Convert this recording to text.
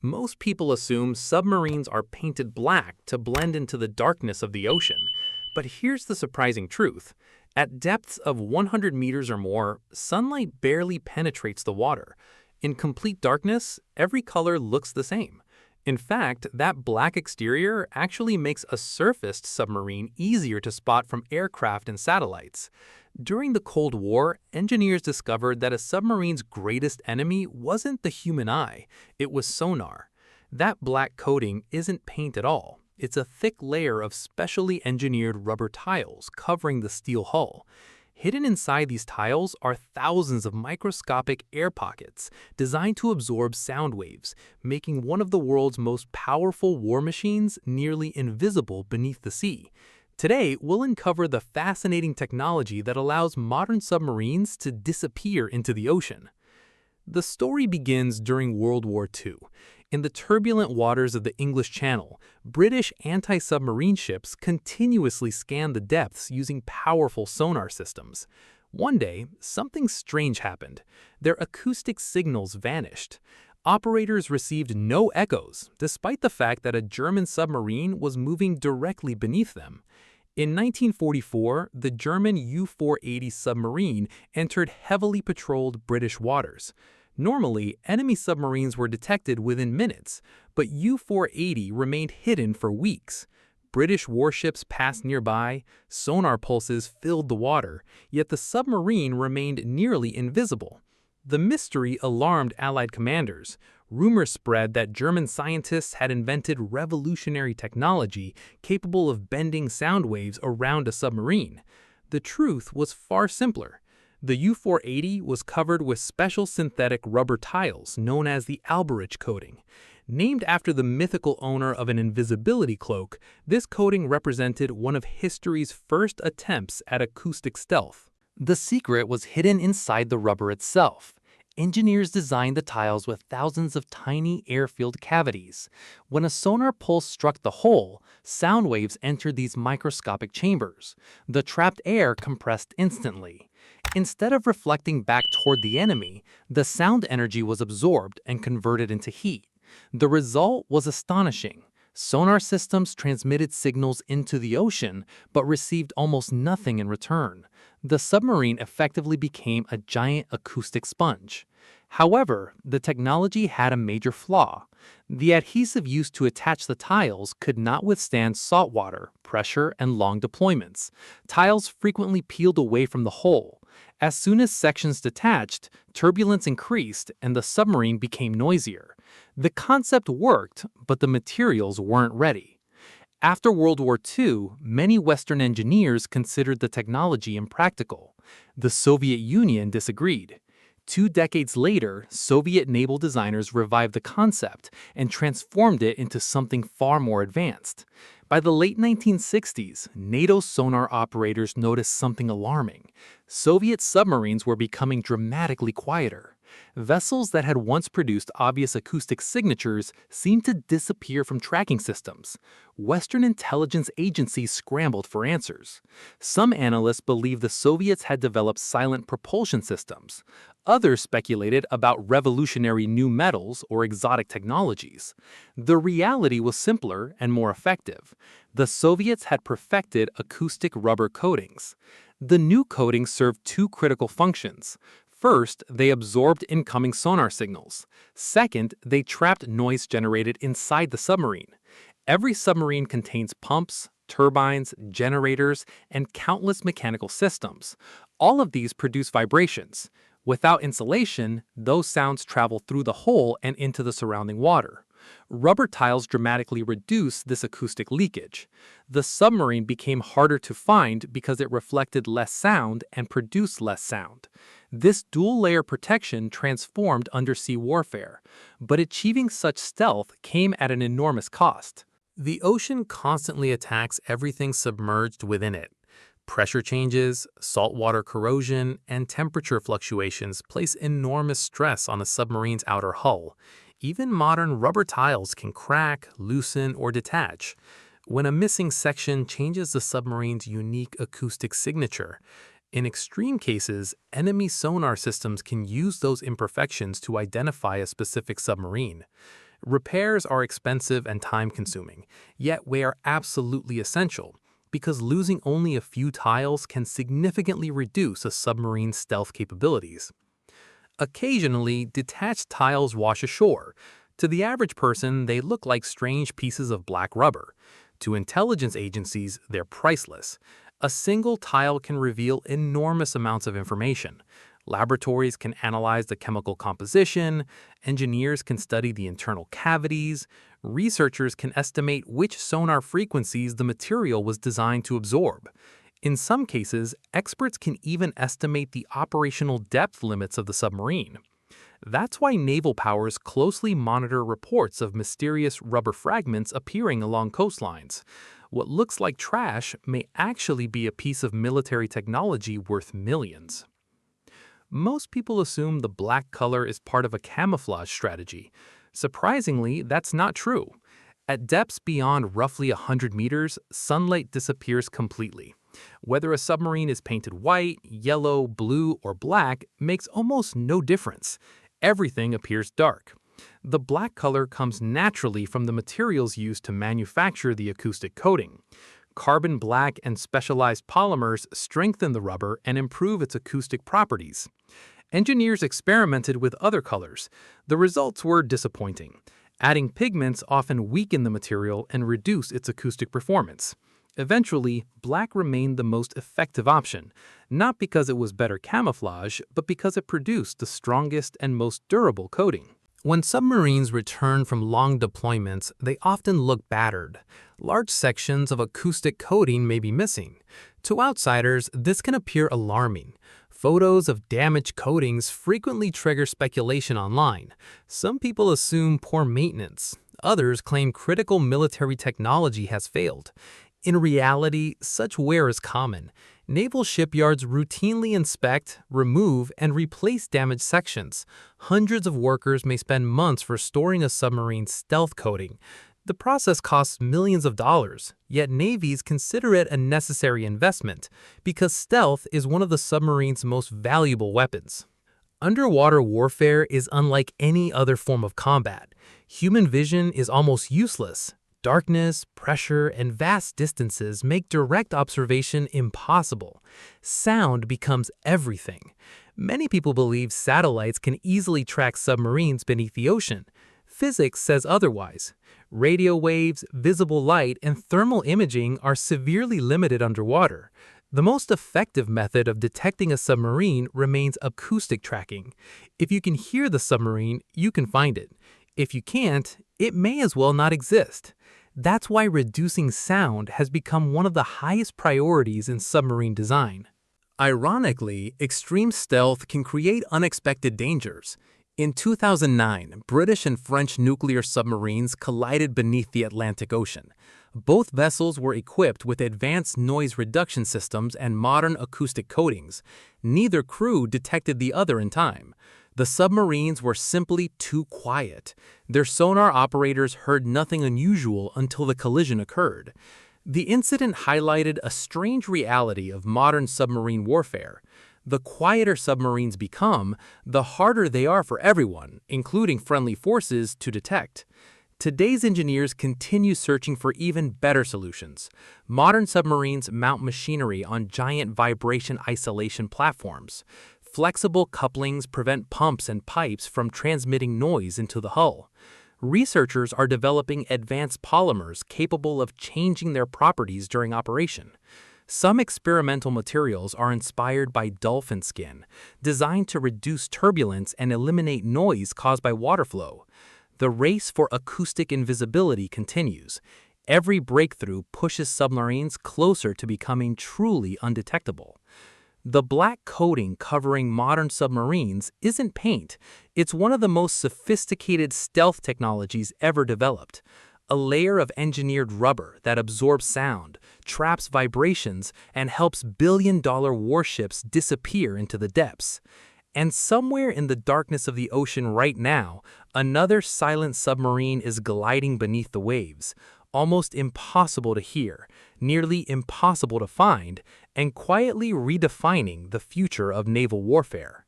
Most people assume submarines are painted black to blend into the darkness of the ocean. But here's the surprising truth. At depths of 100 meters or more, sunlight barely penetrates the water. In complete darkness, every color looks the same. In fact, that black exterior actually makes a surfaced submarine easier to spot from aircraft and satellites. During the Cold War, engineers discovered that a submarine's greatest enemy wasn't the human eye, it was sonar. That black coating isn't paint at all. It's a thick layer of specially engineered rubber tiles covering the steel hull. Hidden inside these tiles are thousands of microscopic air pockets designed to absorb sound waves, making one of the world's most powerful war machines nearly invisible beneath the sea. Today, we'll uncover the fascinating technology that allows modern submarines to disappear into the ocean. The story begins during World War II. In the turbulent waters of the English Channel, British anti-submarine ships continuously scanned the depths using powerful sonar systems. One day, something strange happened. Their acoustic signals vanished. Operators received no echoes, despite the fact that a German submarine was moving directly beneath them. In 1944, the German U-480 submarine entered heavily patrolled British waters. Normally, enemy submarines were detected within minutes, but U-480 remained hidden for weeks. British warships passed nearby, sonar pulses filled the water, yet the submarine remained nearly invisible. The mystery alarmed Allied commanders. Rumors spread that German scientists had invented revolutionary technology capable of bending sound waves around a submarine. The truth was far simpler. The U-480 was covered with special synthetic rubber tiles known as the Alberich coating. Named after the mythical owner of an invisibility cloak, this coating represented one of history's first attempts at acoustic stealth. The secret was hidden inside the rubber itself. Engineers designed the tiles with thousands of tiny air-filled cavities. When a sonar pulse struck the hole, sound waves entered these microscopic chambers. The trapped air compressed instantly. Instead of reflecting back toward the enemy, the sound energy was absorbed and converted into heat. The result was astonishing. Sonar systems transmitted signals into the ocean, but received almost nothing in return. The submarine effectively became a giant acoustic sponge. However, the technology had a major flaw. The adhesive used to attach the tiles could not withstand salt water, pressure, and long deployments. Tiles frequently peeled away from the hull. As soon as sections detached, turbulence increased and the submarine became noisier. The concept worked, but the materials weren't ready. After World War II, many Western engineers considered the technology impractical. The Soviet Union disagreed. 2 decades later, Soviet naval designers revived the concept and transformed it into something far more advanced. By the late 1960s, NATO sonar operators noticed something alarming. Soviet submarines were becoming dramatically quieter. Vessels that had once produced obvious acoustic signatures seemed to disappear from tracking systems. Western intelligence agencies scrambled for answers. Some analysts believed the Soviets had developed silent propulsion systems. Others speculated about revolutionary new metals or exotic technologies. The reality was simpler and more effective. The Soviets had perfected acoustic rubber coatings. The new coatings served 2 critical functions. First, they absorbed incoming sonar signals. Second, they trapped noise generated inside the submarine. Every submarine contains pumps, turbines, generators, and countless mechanical systems. All of these produce vibrations. Without insulation, those sounds travel through the hull and into the surrounding water. Rubber tiles dramatically reduce this acoustic leakage. The submarine became harder to find because it reflected less sound and produced less sound. This dual-layer protection transformed undersea warfare, but achieving such stealth came at an enormous cost. The ocean constantly attacks everything submerged within it. Pressure changes, saltwater corrosion, and temperature fluctuations place enormous stress on a submarine's outer hull. Even modern rubber tiles can crack, loosen, or detach. When a missing section changes the submarine's unique acoustic signature, in extreme cases, enemy sonar systems can use those imperfections to identify a specific submarine. Repairs are expensive and time-consuming, yet they are absolutely essential, because losing only a few tiles can significantly reduce a submarine's stealth capabilities. Occasionally, detached tiles wash ashore. To the average person, they look like strange pieces of black rubber. To intelligence agencies, they're priceless. A single tile can reveal enormous amounts of information. Laboratories can analyze the chemical composition, engineers can study the internal cavities, researchers can estimate which sonar frequencies the material was designed to absorb. In some cases, experts can even estimate the operational depth limits of the submarine. That's why naval powers closely monitor reports of mysterious rubber fragments appearing along coastlines. What looks like trash may actually be a piece of military technology worth millions. Most people assume the black color is part of a camouflage strategy. Surprisingly, that's not true. At depths beyond roughly 100 meters, sunlight disappears completely. Whether a submarine is painted white, yellow, blue, or black makes almost no difference. Everything appears dark. The black color comes naturally from the materials used to manufacture the acoustic coating. Carbon black and specialized polymers strengthen the rubber and improve its acoustic properties. Engineers experimented with other colors. The results were disappointing. Adding pigments often weaken the material and reduce its acoustic performance. Eventually, black remained the most effective option, not because it was better camouflage, but because it produced the strongest and most durable coating. When submarines return from long deployments, they often look battered. Large sections of acoustic coating may be missing. To outsiders, this can appear alarming. Photos of damaged coatings frequently trigger speculation online. Some people assume poor maintenance. Others claim critical military technology has failed. In reality, such wear is common. Naval shipyards routinely inspect, remove, and replace damaged sections. Hundreds of workers may spend months restoring a submarine's stealth coating. The process costs millions of dollars, yet navies consider it a necessary investment because stealth is one of the submarine's most valuable weapons. Underwater warfare is unlike any other form of combat. Human vision is almost useless. Darkness, pressure, and vast distances make direct observation impossible. Sound becomes everything. Many people believe satellites can easily track submarines beneath the ocean. Physics says otherwise. Radio waves, visible light, and thermal imaging are severely limited underwater. The most effective method of detecting a submarine remains acoustic tracking. If you can hear the submarine, you can find it. If you can't, it may as well not exist. That's why reducing sound has become one of the highest priorities in submarine design. Ironically, extreme stealth can create unexpected dangers. In 2009, British and French nuclear submarines collided beneath the Atlantic Ocean. Both vessels were equipped with advanced noise reduction systems and modern acoustic coatings. Neither crew detected the other in time. The submarines were simply too quiet. Their sonar operators heard nothing unusual until the collision occurred. The incident highlighted a strange reality of modern submarine warfare. The quieter submarines become, the harder they are for everyone, including friendly forces, to detect. Today's engineers continue searching for even better solutions. Modern submarines mount machinery on giant vibration isolation platforms. Flexible couplings prevent pumps and pipes from transmitting noise into the hull. Researchers are developing advanced polymers capable of changing their properties during operation. Some experimental materials are inspired by dolphin skin, designed to reduce turbulence and eliminate noise caused by water flow. The race for acoustic invisibility continues. Every breakthrough pushes submarines closer to becoming truly undetectable. The black coating covering modern submarines isn't paint. It's one of the most sophisticated stealth technologies ever developed. A layer of engineered rubber that absorbs sound, traps vibrations, and helps billion-dollar warships disappear into the depths. And somewhere in the darkness of the ocean right now, another silent submarine is gliding beneath the waves, almost impossible to hear, nearly impossible to find, and quietly redefining the future of naval warfare.